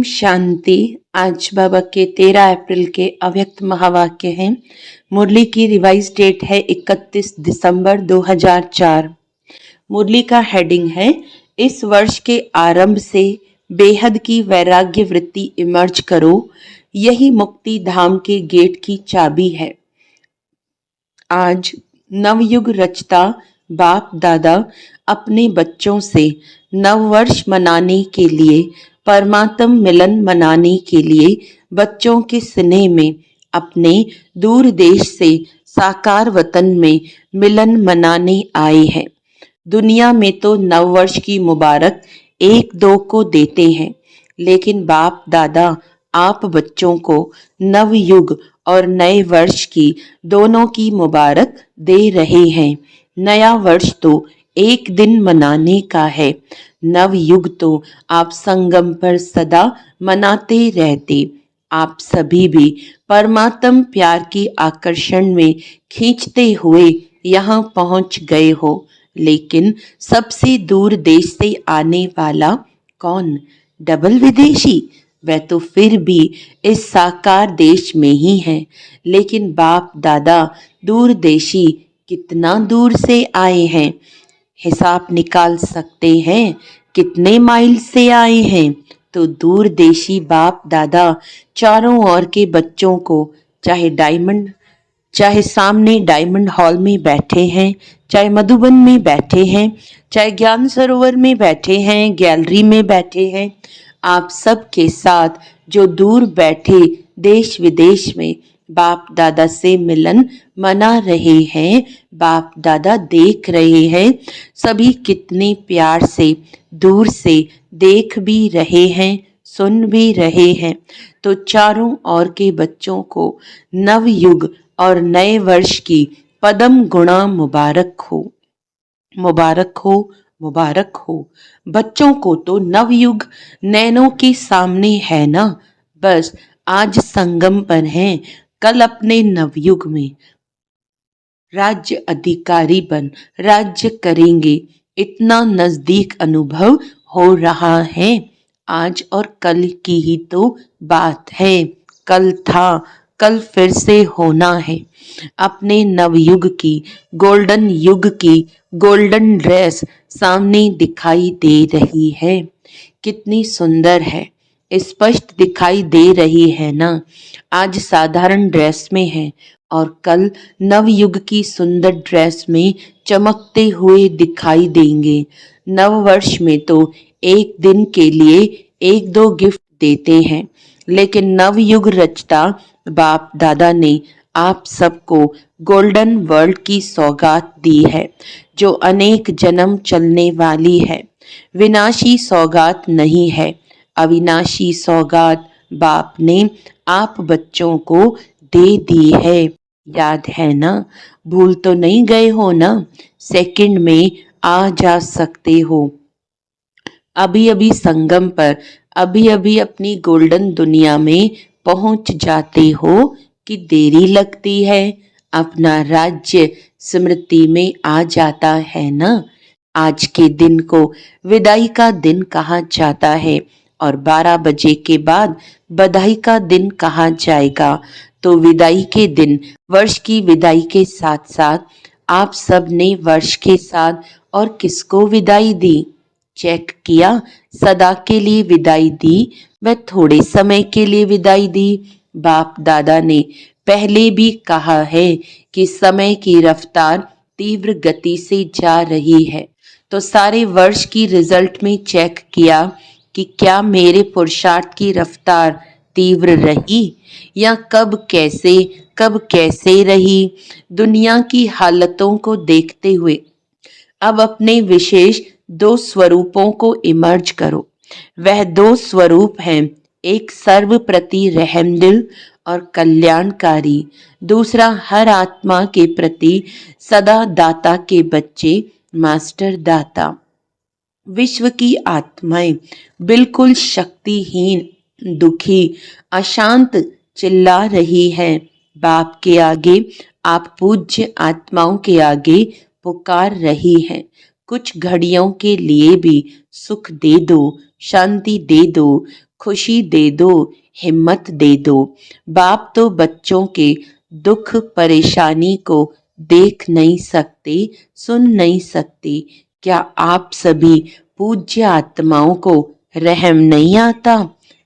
ओम शांति। आज बाबा के 13 अप्रैल के अव्यक्त महावाक्य हैं। मुरली की रिवाइज डेट है 31 दिसंबर 2004। मुरली का हेडिंग है, इस वर्ष के आरंभ से बेहद की वैराग्य वृत्ति इमर्ज करो, यही मुक्ति धाम के गेट की चाबी है। आज नवयुग रचता बाप दादा अपने बच्चों से नववर्ष मनाने के लिए, परमात्म मिलन मनाने के लिए बच्चों के स्नेह में अपने दूर देश से साकार वतन में मिलन मनाने आए हैं। दुनिया में तो नववर्ष की मुबारक 1-2 को देते हैं, लेकिन बाप दादा आप बच्चों को नवयुग और नए वर्ष की दोनों की मुबारक दे रहे हैं। नया वर्ष तो एक दिन मनाने का है, नवयुग तो आप संगम पर सदा मनाते रहते। आप सभी भी परमात्म प्यार की आकर्षण में खींचते हुए यहाँ पहुँच गए हो, लेकिन सबसे दूर देश से आने वाला कौन? डबल विदेशी। वह तो फिर भी इस साकार देश में ही है, लेकिन बाप दादा दूर देशी कितना दूर से आए हैं? हिसाब निकाल सकते हैं कितने माइल से आए हैं? तो दूर देशी बाप दादा चारों ओर के बच्चों को, चाहे सामने डायमंड हॉल में बैठे हैं, चाहे मधुबन में बैठे हैं, चाहे ज्ञान सरोवर में बैठे हैं, गैलरी में बैठे हैं, आप सब के साथ जो दूर बैठे देश विदेश में बाप दादा से मिलन मना रहे हैं, बाप दादा देख रहे हैं, सभी कितने प्यार से दूर से देख भी रहे हैं, सुन भी रहे हैं। तो चारों ओर के बच्चों को नवयुग और नए वर्ष की पदम गुणा मुबारक हो, मुबारक हो, मुबारक हो। बच्चों को तो नवयुग नैनों के सामने है ना, बस आज संगम पर हैं, कल अपने नवयुग में राज्य अधिकारी बन राज्य करेंगे। इतना नजदीक अनुभव हो रहा है। आज और कल की ही तो बात है। कल था, कल फिर से होना है। अपने नवयुग की, गोल्डन युग की गोल्डन ड्रेस सामने दिखाई दे रही है। कितनी सुंदर है, स्पष्ट दिखाई दे रही है ना। आज साधारण ड्रेस में है और कल नवयुग की सुंदर ड्रेस में चमकते हुए दिखाई देंगे। नव वर्ष में तो एक दिन के लिए 1-2 गिफ्ट देते हैं, लेकिन नवयुग रचता बाप दादा ने आप सबको गोल्डन वर्ल्ड की सौगात दी है, जो अनेक जन्म चलने वाली है। विनाशी सौगात नहीं है, अविनाशी सौगात बाप ने आप बच्चों को दे दी है। याद है ना? भूल तो नहीं गए हो ना? सेकंड में आ जा सकते हो। अभी अभी संगम पर, अभी अभी अपनी गोल्डन दुनिया में पहुंच जाते हो कि देरी लगती है? अपना राज्य स्मृति में आ जाता है ना। आज के दिन को विदाई का दिन कहा जाता है और 12 बजे के बाद बधाई का दिन कहा जाएगा। तो विदाई के दिन, वर्ष की विदाई के साथ साथ आप सब ने वर्ष के साथ और किसको विदाई दी? चेक किया? सदा के लिए विदाई दी, वह थोड़े समय के लिए विदाई दी। बाप दादा ने पहले भी कहा है कि समय की रफ्तार तीव्र गति से जा रही है। तो सारे वर्ष की रिजल्ट में चेक किया कि क्या मेरे पुरुषार्थ की रफ्तार तीव्र रही या कब कैसे रही। दुनिया की हालतों को देखते हुए अब अपने विशेष 2 स्वरूपों को इमर्ज करो। वह 2 स्वरूप हैं, एक सर्व प्रति रहमदिल और कल्याणकारी, दूसरा हर आत्मा के प्रति सदा दाता के बच्चे, मास्टर दाता। विश्व की आत्माएं बिल्कुल शक्तिहीन, दुखी, अशांत चिल्ला रही हैं। बाप के आगे, आप पूज्य आत्माओं के आगे पुकार रही हैं। कुछ घड़ियों के लिए भी सुख दे दो, शांति दे दो। खुशी दे दो, हिम्मत दे दो। बाप तो बच्चों के दुख परेशानी को देख नहीं सकते, सुन नहीं सकते। क्या आप सभी पूज्य आत्माओं को रहम नहीं आता?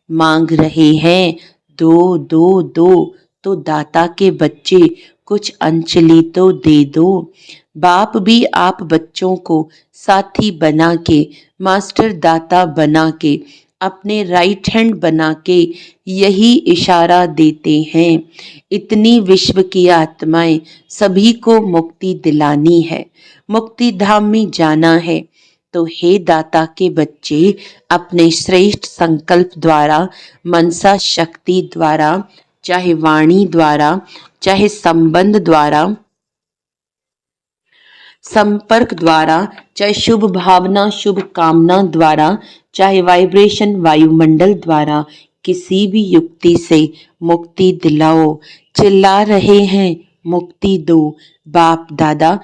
मांग रहे हैं दो दो दो, तो दाता के बच्चे कुछ अंजलि तो दे दो। बाप भी आप बच्चों को साथी बना के, मास्टर दाता बना के, अपने राइट हैंड बना के यही इशारा देते हैं। इतनी विश्व की आत्माएं सभी को मुक्ति दिलानी है, मुक्ति धाम में जाना है। तो हे दाता के बच्चे, अपने श्रेष्ठ संकल्प द्वारा, मनसा शक्ति द्वारा, चाहे वाणी द्वारा, चाहे संबंध द्वारा, संपर्क द्वारा, चाहे शुभ भावना शुभ कामना द्वारा, चाहे वाइब्रेशन वायुमंडल द्वारा, किसी भी युक्ति से मुक्ति दिलाओ। चिल्ला रहे हैं मुक्ति दो। बाप दादा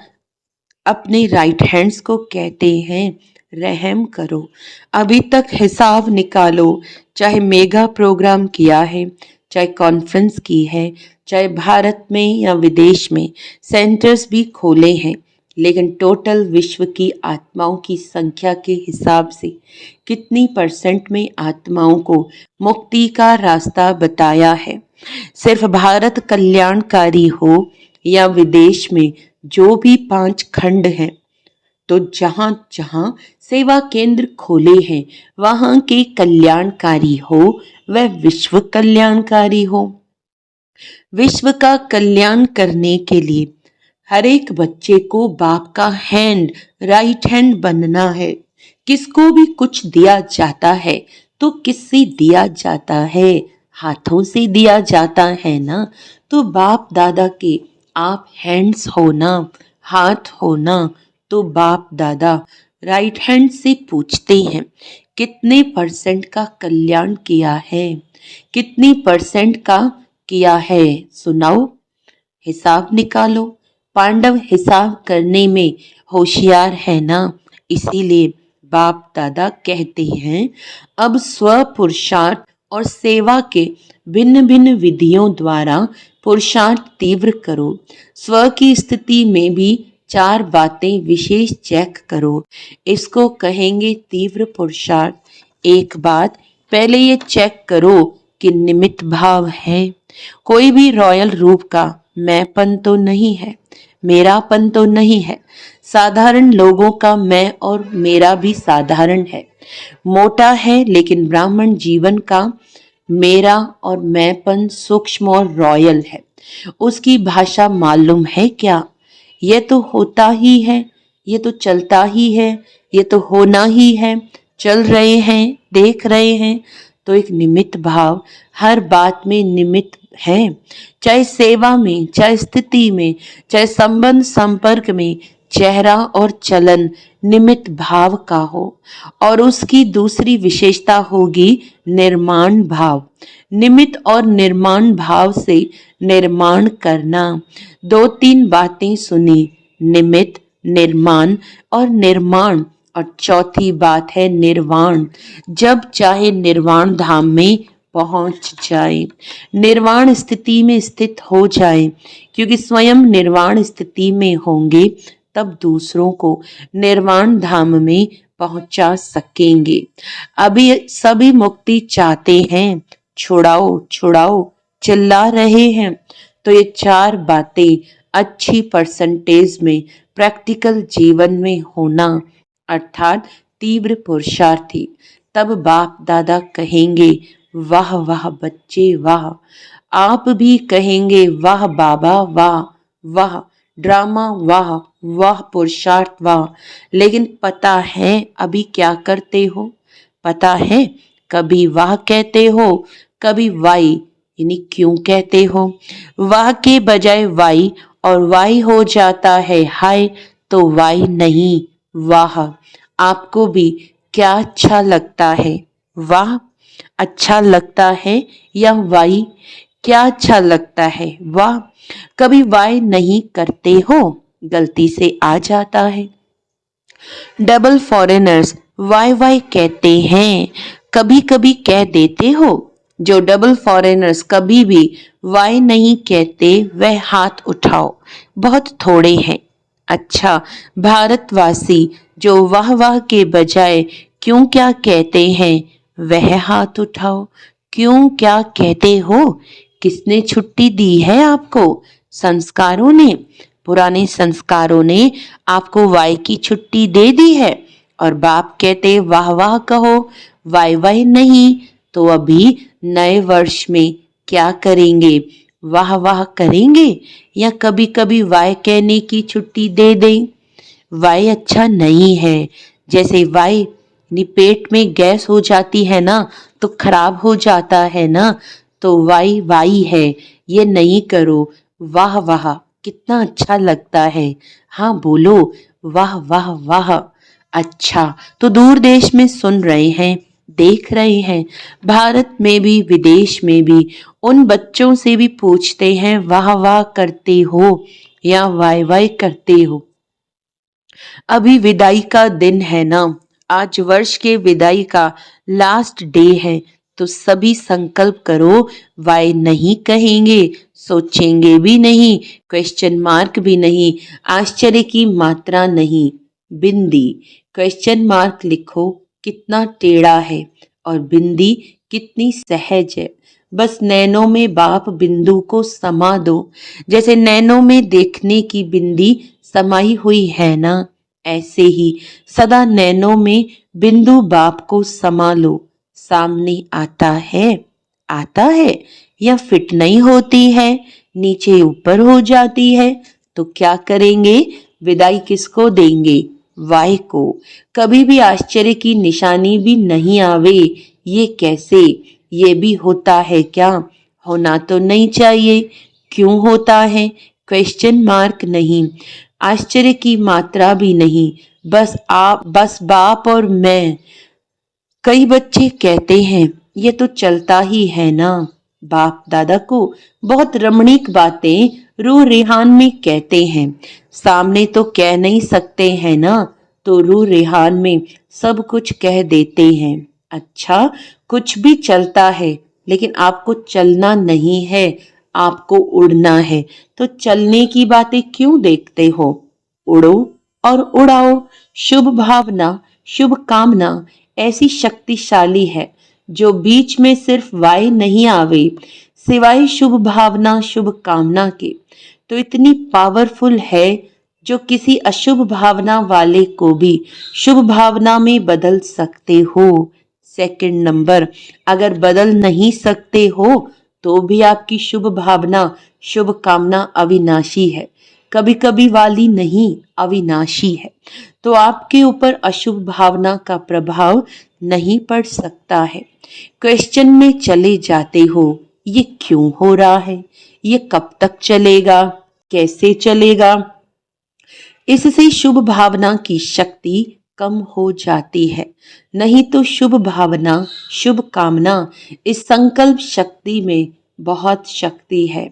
अपने राइट हैंड्स को कहते हैं रहम करो। अभी तक हिसाब निकालो, चाहे मेगा प्रोग्राम किया है, चाहे कॉन्फ्रेंस की है, चाहे भारत में या विदेश में सेंटर्स भी खोले हैं, लेकिन टोटल विश्व की आत्माओं की संख्या के हिसाब से कितनी % में आत्माओं को मुक्ति का रास्ता बताया है? सिर्फ भारत कल्याणकारी हो या विदेश में जो भी 5 खंड हैं, तो जहां जहां सेवा केंद्र खोले हैं वहां के कल्याणकारी हो, वह विश्व कल्याणकारी हो। विश्व का कल्याण करने के लिए हर एक बच्चे को बाप का हैंड, राइट हैंड बनना है। किसको भी कुछ दिया जाता है तो किससे दिया जाता है? हाथों से दिया जाता है ना। तो बाप दादा के आप हैंड्स होना, हाथ होना, तो बाप दादा राइट हैंड से पूछते हैं कितने % का कल्याण किया है, कितनी % का किया है? सुनाओ, हिसाब निकालो। पांडव हिसाब करने में होशियार है ना, इसीलिए बाप दादा कहते हैं अब स्व पुरुषार्थ और सेवा के भिन्न भिन्न विधियों द्वारा पुरुषार्थ तीव्र करो। स्व की स्थिति में भी 4 बातें विशेष चेक करो। इसको कहेंगे तीव्र पुरुषार्थ। एक बात पहले ये चेक करो कि निमित्त भाव है। कोई भी रॉयल रूप का मैंपन तो नहीं है, मेरापन तो नहीं है। साधारण लोगों का मैं और मेरा भी साधारण है, मोटा है, लेकिन ब्राह्मण जीवन का मेरा और मैंपन सूक्ष्म और रॉयल है। उसकी भाषा मालूम है क्या? ये तो होता ही है, ये तो चलता ही है, ये तो होना ही है। चल रहे हैं, देख रहे हैं, तो एक निमित्त भाव हर बात में निमित्त है। चाहे सेवा में, चाहे स्थिति में, चाहे संबंध संपर्क में, चेहरा और चलन निमित्त भाव का हो। और उसकी दूसरी विशेषता होगी निर्माण भाव। निमित्त और निर्माण भाव से निर्माण करना। 2-3 बातें सुनी, निमित्त, निर्माण और निर्माण, और चौथी बात है निर्वाण। जब चाहे निर्वाण धाम में पहुंच जाए, निर्वाण स्थिति में स्थित हो जाए, क्योंकि स्वयं निर्वाण स्थिति में होंगे तब दूसरों को निर्वाण धाम में पहुंचा सकेंगे। अभी सभी मुक्ति चाहते हैं, छुड़ाओ छुड़ाओ चिल्ला रहे हैं। तो ये 4 बातें अच्छी % में प्रैक्टिकल जीवन में होना, अर्थात तीव्र पुरुषार्थी। तब बाप दादा कहेंगे वाह वाह बच्चे वाह। आप भी कहेंगे वाह बाबा वाह वाह, ड्रामा वाह वाह, पुरुषार्थ वाह। लेकिन पता है अभी क्या करते हो? पता है कभी वाह कहते हो, कभी वाई, यानी क्यों कहते हो? वाह के बजाय वाई, और वाई हो जाता है हाय, तो वाई नहीं वाह। आपको भी क्या अच्छा लगता है? वाह अच्छा लगता है या वाई? क्या अच्छा लगता है? वाह। कभी वाई नहीं करते हो, गलती से आ जाता है। डबल फॉरेनर्स वाई वाई कहते हैं, कभी कभी कह देते हो। जो डबल फॉरेनर्स कभी भी वाई नहीं कहते वह हाथ उठाओ, बहुत थोड़े हैं। अच्छा, भारतवासी जो वाह वाह के बजाय क्यों क्या कहते हैं वह हाथ उठाओ। क्यों क्या कहते हो? किसने छुट्टी दी है आपको? संस्कारों ने, पुराने संस्कारों ने आपको वाई की छुट्टी दे दी है। और बाप कहते वाह वाह कहो, वाई वाई नहीं। तो अभी नए वर्ष में क्या करेंगे? वाह वाह करेंगे या कभी कभी वाई कहने की छुट्टी दे दें? वाई अच्छा नहीं है। जैसे वाई पेट में गैस हो जाती है ना तो खराब हो जाता है ना, तो वाई वाई है, ये नहीं करो। वाह वाह कितना अच्छा लगता है। हाँ बोलो, वाह वाह वाह। अच्छा, तो दूर देश में सुन रहे हैं, देख रहे हैं, भारत में भी विदेश में भी उन बच्चों से भी पूछते हैं वाह वाह करते हो या वाई वाई करते हो? अभी विदाई का दिन है ना, आज वर्ष के विदाई का लास्ट डे है, तो सभी संकल्प करो वाई नहीं कहेंगे, सोचेंगे भी नहीं, क्वेश्चन मार्क भी नहीं, आश्चर्य की मात्रा नहीं। बिंदी, क्वेश्चन मार्क लिखो कितना टेढ़ा है और बिंदी कितनी सहज है। बस नैनों में बाप बिंदु को समा दो, जैसे नैनों में देखने की बिंदी समाई हुई है ना, ऐसे ही सदा नैनों में बिंदु बाप को समा लो। सामने आता है या फिट नहीं होती है, नीचे ऊपर हो जाती है, तो क्या करेंगे? विदाई किसको देंगे? वाई को। कभी भी आश्चर्य की निशानी भी नहीं आवे, ये कैसे? ये भी होता है क्या? होना तो नहीं चाहिए। क्यों होता है? क्वेश्चन मार्क नहीं, आश्चर्य की मात्रा भी नहीं, बस बाप और मैं। कई बच्चे कहते हैं ये तो चलता ही है ना। बाप दादा को बहुत रमणीक बातें रूह रेहान में कहते हैं, सामने तो कह नहीं सकते हैं ना, तो रूह रेहान में सब कुछ कह देते हैं। अच्छा, कुछ भी चलता है लेकिन आपको चलना नहीं है, आपको उड़ना है, तो चलने की बातें क्यों देखते हो? उड़ो और उड़ाओ। शुभ भावना, शुभ कामना ऐसी शक्तिशाली है जो बीच में सिर्फ वाई नहीं आवे, सिवाय शुभ भावना शुभ कामना के, तो इतनी पावरफुल है जो किसी अशुभ भावना वाले को भी शुभ भावना में बदल सकते हो। सेकंड नंबर, अगर बदल नहीं सकते हो तो भी आपकी शुभ भावना शुभ कामना अविनाशी है, कभी कभी वाली नहीं, अविनाशी है, तो आपके ऊपर अशुभ भावना का प्रभाव नहीं पड़ सकता है। क्वेश्चन में चले जाते हो, ये क्यों हो रहा है, ये कब तक चलेगा, कैसे चलेगा? इससे शुभ भावना की शक्ति कम हो जाती है। नहीं तो शुभ भावना शुभ कामना, इस संकल्प शक्ति में बहुत शक्ति है।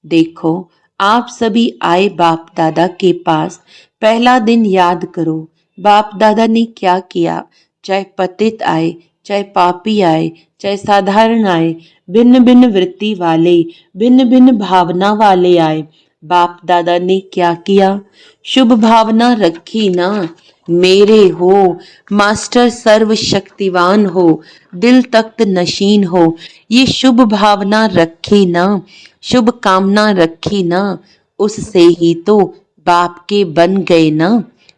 देखो, आप सभी आए बाप दादा के पास, पहला दिन याद करो बाप दादा ने क्या किया। चाहे पतित आए, चाहे पापी आए, चाहे साधारण आए, भिन्न भिन्न वृत्ति वाले, भिन्न भिन्न भावना वाले आए, बाप दादा ने क्या किया? शुभ भावना रखी ना। मेरे हो, मास्टर सर्वशक्तिवान हो, दिल तख्त नशीन हो, ये शुभ भावना रखी ना, शुभ कामना रखी ना, उससे ही तो बाप के बन गए ना।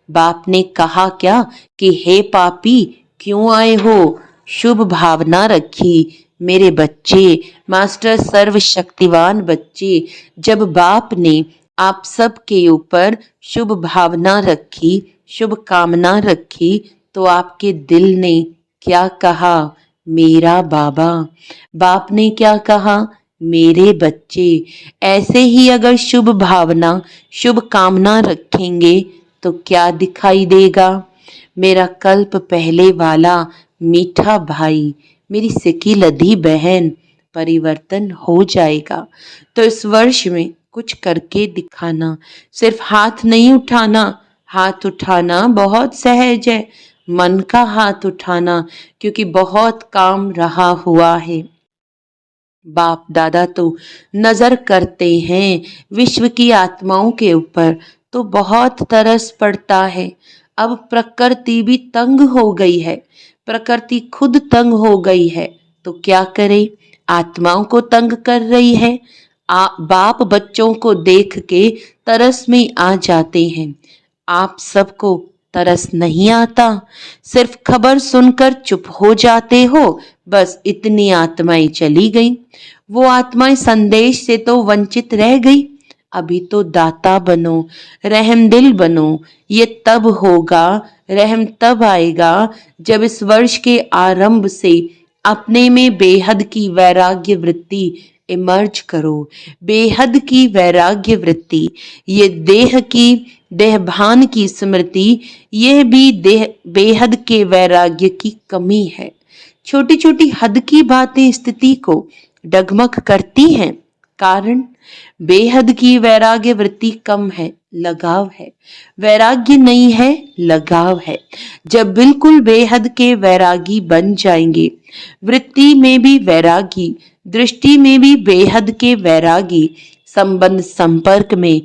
बाप ने कहा क्या कि हे पापी क्यों आए हो? शुभ भावना रखी। मेरे बच्चे, मास्टर सर्वशक्तिवान बच्चे, जब बाप ने आप सब के ऊपर शुभ भावना रखी, शुभ कामना रखी, तो आपके दिल ने क्या कहा? मेरा बाबा। बाप ने क्या कहा? मेरे बच्चे। ऐसे ही अगर शुभ भावना शुभ कामना रखेंगे तो क्या दिखाई देगा? मेरा कल्प पहले वाला मीठा भाई, मेरी सिकी लधी बहन, परिवर्तन हो जाएगा। तो इस वर्ष में कुछ करके दिखाना, सिर्फ हाथ नहीं उठाना। हाथ उठाना बहुत सहज है, मन का हाथ उठाना, क्योंकि बहुत काम रहा हुआ है। बाप दादा तो नजर करते हैं विश्व की आत्माओं के ऊपर, तो बहुत तरस पड़ता है। अब प्रकृति भी तंग हो गई है, प्रकृति खुद तंग हो गई है, तो क्या करे, आत्माओं को तंग कर रही है। बाप बच्चों को देख के तरस में आ जाते हैं। आप सबको तरस नहीं आता, सिर्फ खबर सुनकर चुप हो जाते हो। बस इतनी आत्माएं चली गई। वो आत्माएं संदेश से तो वंचित रह गई। अभी तो दाता बनो, रहमदिल बनो। ये तब होगा, रहम तब आएगा जब इस वर्ष के आरंभ से अपने में बेहद की वैराग्य वृत्ति इमर्ज करो। बेहद की वैराग्य वृत्ति, ये देह की देहभान की स्मृति, यह भी देह बेहद के वैराग्य की कमी है। छोटी छोटी हद की बातें स्थिति को डगमग करती हैं। कारण बेहद की वैराग्य वृत्ति कम है, लगाव है। वैराग्य नहीं है, लगाव है। जब बिल्कुल बेहद के वैरागी बन जाएंगे, वृत्ति में भी वैरागी, दृष्टि में भी बेहद के वैरागी, संबंध संपर्क में,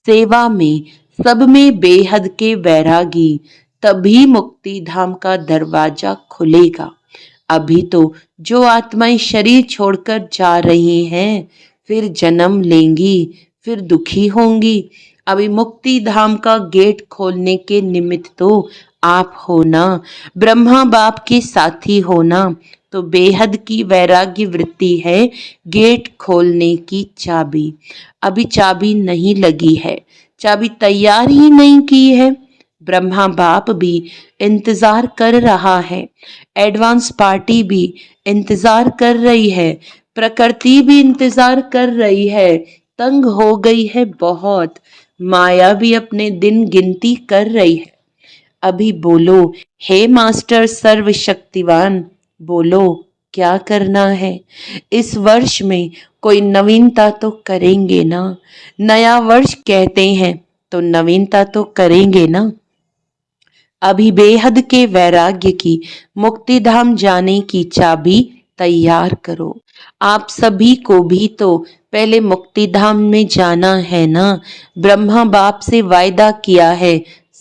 सेवा में, सब में बेहद के वैरागी, तभी मुक्ति धाम का दरवाजा खुलेगा। अभी तो जो आत्माएं शरीर छोड़कर जा रही हैं, फिर जन्म लेंगी, फिर दुखी होंगी। अभी मुक्ति धाम का गेट खोलने के निमित्त तो आप हो ना, ब्रह्मा बाप के साथी हो ना, तो बेहद की वैराग्य वृत्ति है गेट खोलने की चाबी। अभी चाबी नहीं लगी है, चाबी तैयार ही नहीं की है। ब्रह्मा बाप भी इंतजार कर रहा है, एडवांस पार्टी भी इंतजार कर रही है, प्रकृति भी इंतजार कर रही है। तंग हो गई है बहुत, माया भी अपने दिन गिनती कर रही है। अभी बोलो, हे मास्टर सर्वशक्तिवान, बोलो क्या करना है। इस वर्ष में कोई नवीनता तो करेंगे ना। नया वर्ष कहते हैं तो नवीनता तो करेंगे ना। अभी बेहद के वैराग्य की, मुक्ति धाम जाने की चाबी तैयार करो। आप सभी को भी तो पहले मुक्ति धाम में जाना है ना। ब्रह्मा बाप से वायदा किया है,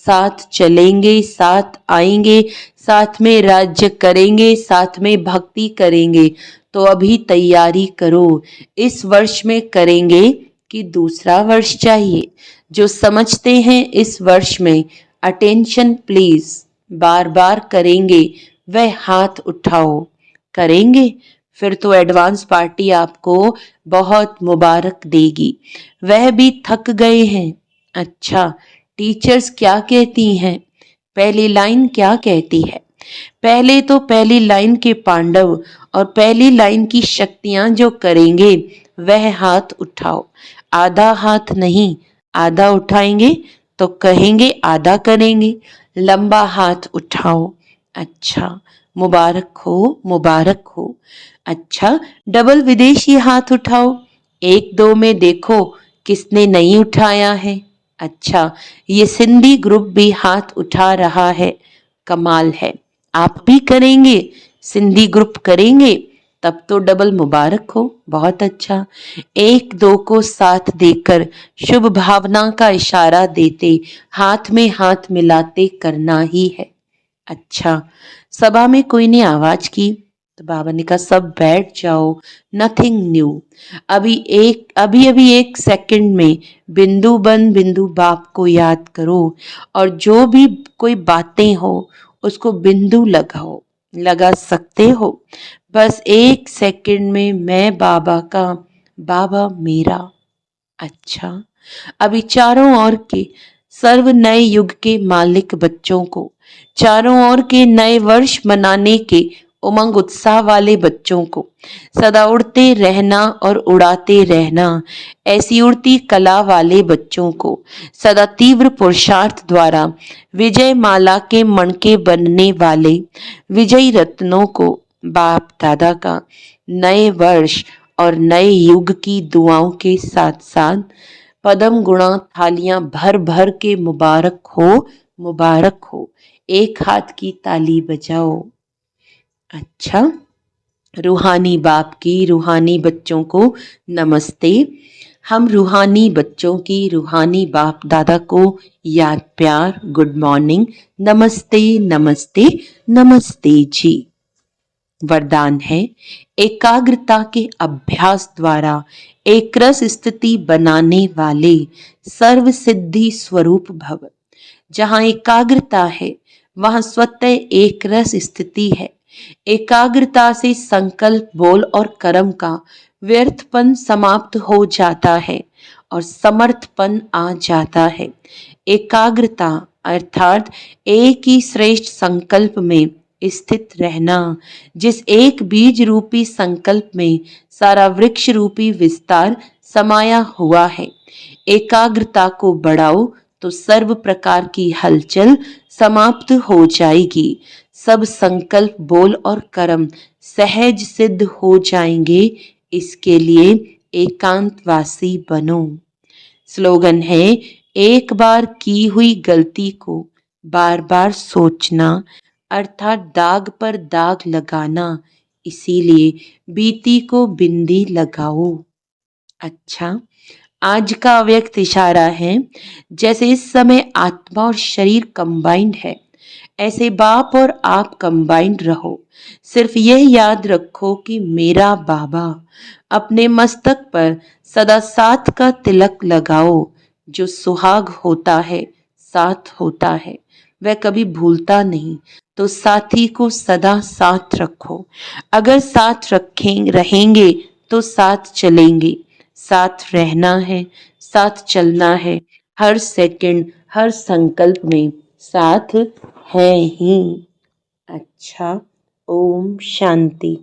साथ चलेंगे, साथ आएंगे, साथ में राज्य करेंगे, साथ में भक्ति करेंगे। तो अभी तैयारी करो। इस वर्ष में करेंगे कि दूसरा वर्ष चाहिए। जो समझते हैं इस वर्ष में अटेंशन प्लीज, बार बार करेंगे, वह हाथ उठाओ। करेंगे, फिर तो एडवांस पार्टी आपको बहुत मुबारक देगी। वह भी थक गए हैं। अच्छा, टीचर्स क्या कहती हैं, पहली लाइन क्या कहती है। पहले तो पहली लाइन के पांडव और पहली लाइन की शक्तियां जो करेंगे, वह हाथ उठाओ। आधा हाथ नहीं, आधा उठाएंगे तो कहेंगे आधा करेंगे। लंबा हाथ उठाओ। अच्छा, मुबारक हो, मुबारक हो। अच्छा, डबल विदेशी हाथ उठाओ। एक दो में देखो किसने नहीं उठाया है। अच्छा, ये सिंधी ग्रुप भी हाथ उठा रहा है, कमाल है। आप भी करेंगे, सिंधी ग्रुप करेंगे, तब तो डबल मुबारक हो, बहुत अच्छा। एक दो को साथ देकर शुभ भावना का इशारा देते, हाथ में हाथ मिलाते करना ही है। अच्छा, सभा में कोई ने आवाज की तो बाबा ने कहा सब बैठ जाओ, नथिंग न्यू। अभी एक सेकंड में बिंदु बन बिंदु बाप को याद करो, और जो भी कोई बातें हो उसको बिंदु लगाओ, लगा सकते हो। बस एक सेकंड में मैं बाबा का, बाबा मेरा। अच्छा, अभी चारों ओर के सर्व नए युग के मालिक बच्चों को, चारों ओर के नए वर्ष मनाने के उमंग उत्साह वाले बच्चों को, सदा उड़ते रहना और उड़ाते रहना ऐसी उड़ती कला वाले बच्चों को, सदा तीव्र पुरुषार्थ द्वारा विजय माला के मणके बनने वाले विजयी रत्नों को बाप दादा का नए वर्ष और नए युग की दुआओं के साथ साथ पदम गुणा थालियां भर भर के मुबारक हो, मुबारक हो। एक हाथ की ताली बजाओ। अच्छा, रूहानी बाप की रूहानी बच्चों को नमस्ते। हम रूहानी बच्चों की रूहानी बाप दादा को याद प्यार गुड मॉर्निंग, नमस्ते नमस्ते नमस्ते जी। वरदान है, एकाग्रता के अभ्यास द्वारा एक रस स्थिति बनाने वाले सर्व सिद्धि स्वरूप भव। जहाँ एकाग्रता है वहाँ स्वतः एक रस स्थिति है। एकाग्रता से संकल्प बोल और कर्म का व्यर्थपन समाप्त हो जाता है और समर्थपन आ जाता है। एकाग्रता अर्थात एक ही श्रेष्ठ संकल्प में स्थित रहना। जिस एक बीज रूपी संकल्प में सारा वृक्ष रूपी विस्तार समाया हुआ है। एकाग्रता को बढ़ाओ तो सर्व प्रकार की हलचल समाप्त हो जाएगी। सब संकल्प बोल और कर्म सहज सिद्ध हो जाएंगे। इसके लिए एकांतवासी बनो। स्लोगन है, एक बार की हुई गलती को बार बार सोचना अर्थात दाग पर दाग लगाना, इसीलिए बीती को बिंदी लगाओ। अच्छा, आज का अव्यक्त इशारा है, जैसे इस समय आत्मा और शरीर कंबाइंड है, ऐसे बाप और आप कंबाइंड रहो। सिर्फ यह याद रखो कि मेरा बाबा। अपने मस्तक पर सदा साथ का तिलक लगाओ। जो सुहाग होता है साथ होता है, वह कभी भूलता नहीं। तो साथी को सदा साथ रखो। अगर साथ रहेंगे तो साथ चलेंगे। साथ रहना है, साथ चलना है। हर सेकंड हर संकल्प में साथ है ही। अच्छा, ओम शांति।